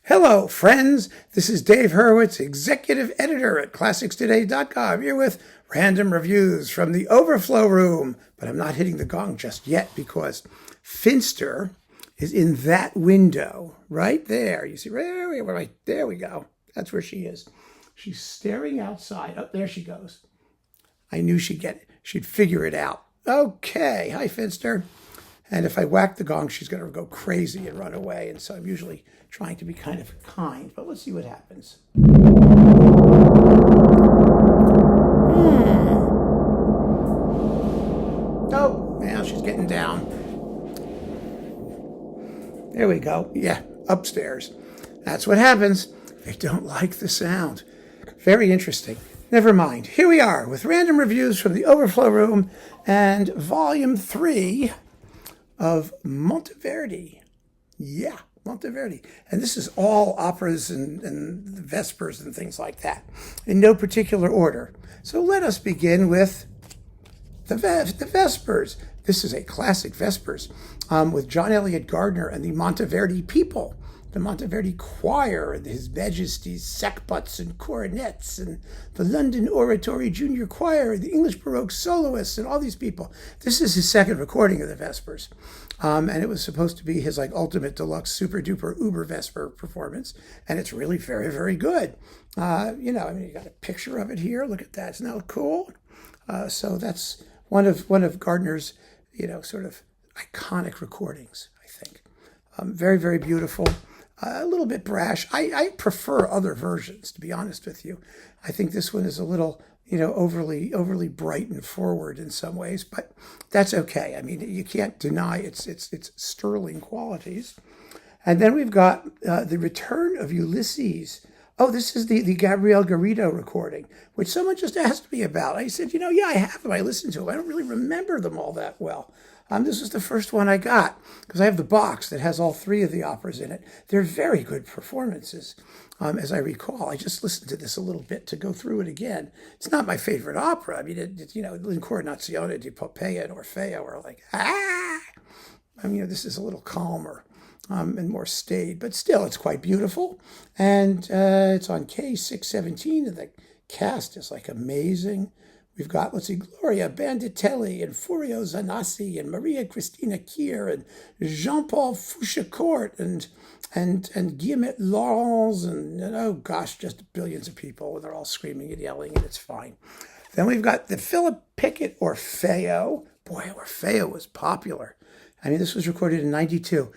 Hello, friends. This is Dave Hurwitz, executive editor at ClassicsToday.com, here with random reviews from the Overflow room. But I'm not hitting the gong just yet because Finster is in that window right there. You see, right there we go. That's where she is. She's staring outside. Oh, there she goes. I knew she'd get it. She'd figure it out. Okay. Hi, Finster. And if I whack the gong, she's going to go crazy and run away. And so I'm usually trying to be kind of kind. But let's see what happens. Oh, now she's getting down. There we go. Yeah, upstairs. That's what happens. They don't like the sound. Very interesting. Never mind. Here we are with random reviews from the Overflow room and Volume 3 of Monteverdi. Yeah, Monteverdi. And this is all operas and Vespers and things like that, in no particular order. So let us begin with the Vespers. This is a classic Vespers with John Eliot Gardner and the Monteverdi people. The Monteverdi Choir, and His Majesty's sackbuts and coronets, and the London Oratory Junior Choir, the English Baroque soloists, and all these people. This is his second recording of the Vespers. And it was supposed to be his ultimate deluxe super duper uber Vesper performance. And it's really very, very good. You got a picture of it here. Look at that. Isn't that cool? So that's one of Gardner's, sort of iconic recordings, I think. Very, very beautiful. A little bit brash. I prefer other versions, to be honest with you. I think this one is a little, overly bright and forward in some ways, but that's okay. I mean, you can't deny its sterling qualities. And then we've got the Return of Ulysses. Oh, this is the Gabrielle Gerrio recording, which someone just asked me about. I said, yeah, I have them. I listened to them. I don't really remember them all that well. This was the first one I got because I have the box that has all three of the operas in it. They're very good performances, as I recall. I just listened to this a little bit to go through it again. It's not my favorite opera. I mean, L'Incarnazione di Poppaea and Orfeo are like, ah! I mean, this is a little calmer and more staid, but still, it's quite beautiful. And it's on K617, and the cast is amazing. We've got, Gloria Banditelli and Furio Zanassi and Maria Cristina Kier and Jean-Paul Fouchacourt and Guillemette Laurence and oh gosh, just billions of people. And they're all screaming and yelling, and it's fine. Then we've got the Philip Pickicket Orfeo. Boy, Orfeo was popular. I mean, this was recorded in 92.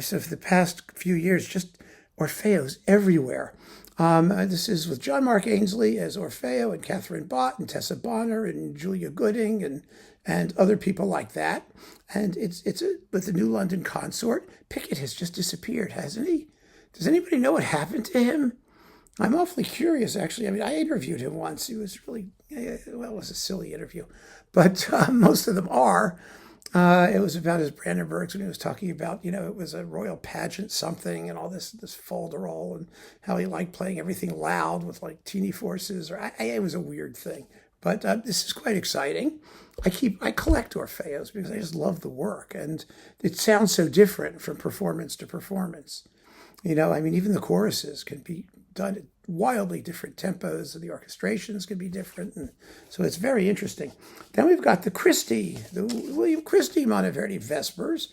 So for the past few years, just Orfeos everywhere. This is with John Mark Ainsley as Orfeo and Catherine Bott and Tessa Bonner and Julia Gooding and other people like that. And it's with the New London Consort. Pickett has just disappeared, hasn't he? Does anybody know what happened to him? I'm awfully curious, actually. I mean, I interviewed him once. He was really, it was a silly interview. But most of them are. It was about his Brandenburgs when he was talking about, it was a royal pageant something and all this folderol and how he liked playing everything loud with teeny forces. It was a weird thing. But this is quite exciting. I collect Orfeos because I just love the work. And it sounds so different from performance to performance. Even the choruses can be done at wildly different tempos, and the orchestrations can be different, and so it's very interesting. Then we've got the William Christy Monteverdi Vespers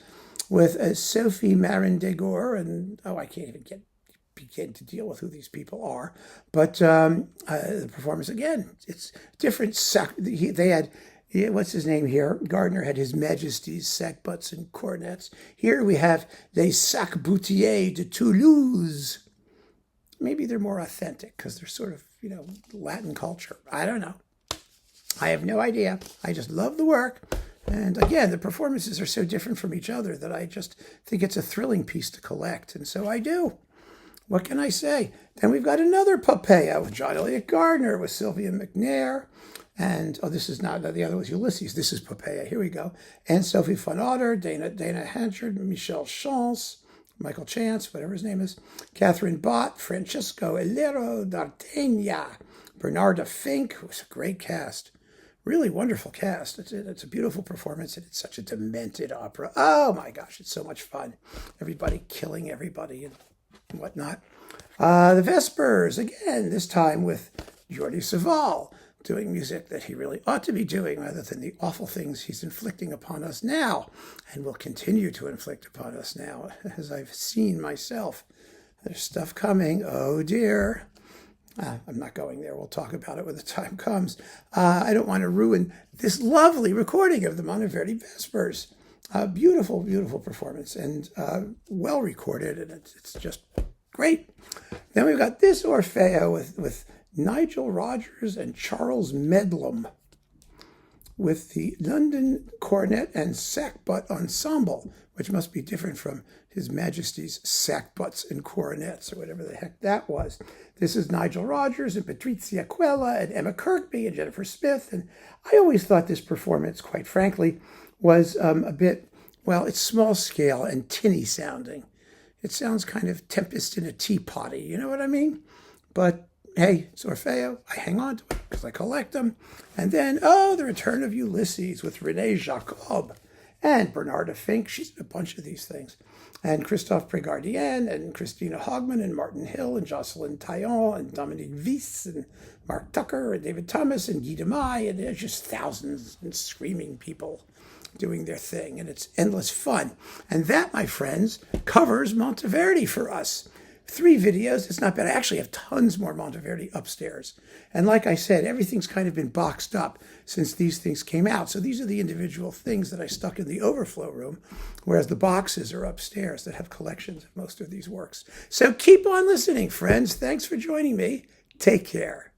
with Sophie Marin-Degor, and I can't even begin to deal with who these people are, but the performance again, it's different. They had. What's his name here? Gardner had His Majesty's sackbuts and cornets. Here we have Les Sac-Boutiers de Toulouse. Maybe they're more authentic because they're sort of, Latin culture. I don't know. I have no idea. I just love the work. And again, the performances are so different from each other that I just think it's a thrilling piece to collect. And so I do. What can I say? Then we've got another Poppaea with John Eliot Gardner, with Sylvia McNair. And, this is not, the other was Ulysses. This is Poppaea. Here we go. And Sophie von Otter, Dana Hanchard, Michel Chance, Michael Chance, whatever his name is, Catherine Bott, Francesco Elero d'Artagna, Bernarda Fink. It was a great cast. Really wonderful cast. It's a beautiful performance, and it's such a demented opera. Oh, my gosh, it's so much fun. Everybody killing everybody and and whatnot. The Vespers, again, this time with Jordi Saval, doing music that he really ought to be doing rather than the awful things he's inflicting upon us now and will continue to inflict upon us now, as I've seen myself. There's stuff coming. Oh, dear. I'm not going there. We'll talk about it when the time comes. I don't want to ruin this lovely recording of the Monteverdi Vespers. Beautiful, beautiful performance and well recorded, and it's just great. Then we've got this Orfeo with Nigel Rogers and Charles Medlam with the London Cornet and Sackbut Ensemble, which must be different from His Majesty's Sackbuts and Coronets, or whatever the heck that was. This is Nigel Rogers and Patrizia Quella and Emma Kirkby and Jennifer Smith. And I always thought this performance, quite frankly, was a bit, well, it's small scale and tinny sounding. It sounds kind of Tempest in a Teapotty, you know what I mean? But hey, it's Orfeo. I hang on to it because I collect them. And then, the Return of Ulysses with Renee Jacob and Bernarda Fink. She's in a bunch of these things. And Christophe Prégardien and Christina Hogman and Martin Hill and Jocelyn Taillon and Dominique Weiss and Mark Tucker and David Thomas and Guy DeMai. And there's just thousands and screaming people doing their thing. And it's endless fun. And that, my friends, covers Monteverdi for us. 3 videos, it's not bad. I actually have tons more Monteverdi upstairs. And like I said, everything's kind of been boxed up since these things came out. So these are the individual things that I stuck in the overflow room, whereas the boxes are upstairs that have collections of most of these works. So keep on listening, friends. Thanks for joining me. Take care.